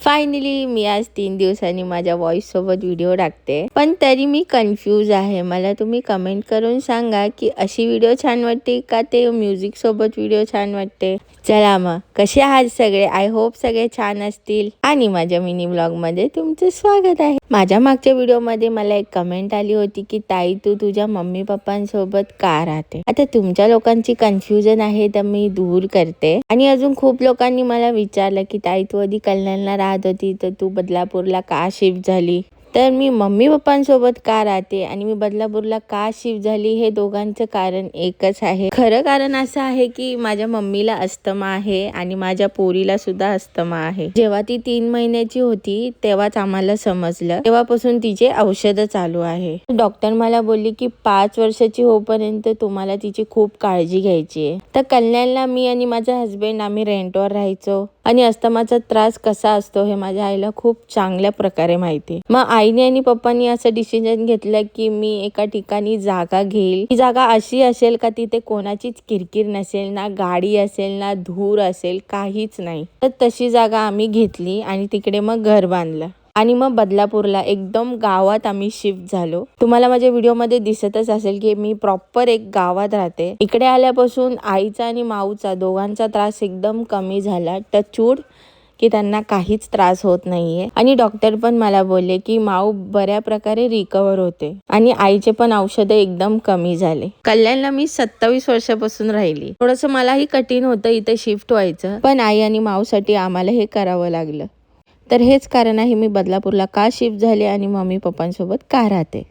Finally मी आज 3 दिवसांनी माझ्या व्हॉइस सोबत व्हिडिओ टाकते, पण तरी मी कन्फ्यूज आहे. मला तुम्ही कमेंट करून सांगा की अशी व्हिडिओ छान वाटते का ते म्युझिक सोबत व्हिडिओ छान वाटते. चला मग, कसे आहात सगळे? आय होप सगळे छान असतील. आणि माझ्या मिनी ब्लॉग मध्ये तुमचं स्वागत आहे. माझ्या मागच्या व्हिडिओ मध्ये मला एक कमेंट आली होती की ताई तू तुझ्या मम्मी पप्पांसोबत का राहते. आता तुमच्या लोकांची कन्फ्युजन आहे तर मी दूर करते. आणि अजून खूप लोकांनी मला विचारलं की ताई तू आधी कल्याणला राहत होती तर तू बदलापूरला का शिफ्ट झाली. तर मी मम्मी पप्पांसोबत का राहते आणि मी बदलापूरला का शिफ्ट झाली, हे दोघांचं कारण एकच आहे. खरं कारण असं आहे की माझ्या मम्मीला अस्थमा आहे आणि माझ्या पोरीला सुद्धा अस्थमा आहे. जेव्हा ती 3 महिन्याची होती तेव्हाच आम्हाला समजलं. तेव्हापासून तिचे औषधं चालू आहे. डॉक्टर मला बोलली की 5 वर्षाची होईपर्यंत तुम्हाला तिची खूप काळजी घ्यायची आहे. तर कल्याणला मी आणि माझा हस्बंड आम्ही रेंटवर राहायचो आणि अस्थमाचा त्रास कसा असतो हे माझ्या आईला खूप चांगल्या प्रकारे माहिती. मग आईने आणि पप्पांनी असं डिसिजन घेतलं की मी एका ठिकाणी जागा घेईल. ती जागा अशी असेल का तिथे कोणाचीच किरकिर नसेल, ना गाडी असेल, ना धूर असेल, काहीच नाही. तर तशी जागा आम्ही घेतली आणि तिकडे मग घर बांधलं. आणि मग बदलापूरला एकदम गावात आम्ही शिफ्ट झालो. तुम्हाला माझ्या व्हिडिओमध्ये दिसतच असेल की मी प्रॉपर एक गावात राहते. इकडे आल्यापासून आईचा आणि माऊचा दोघांचा त्रास एकदम कमी झाला. टचवूड की त्यांना काहीच त्रास होत नाहीये. आणि डॉक्टर पण मला बोलले की माऊ बऱ्या प्रकारे रिकवर होते आणि आईचे पण औषधं एकदम कमी झाले. कल्याणला मी 27 वर्षापासून राहिली. थोडंसं मलाही कठीण होतं इथे शिफ्ट व्हायचं, पण आई आणि माऊसाठी आम्हाला हे करावं लागलं. तर हेच कारण आहे मी बदलापूरला का शिफ्ट झाले आणि मम्मी पप्पांसोबत का राहते.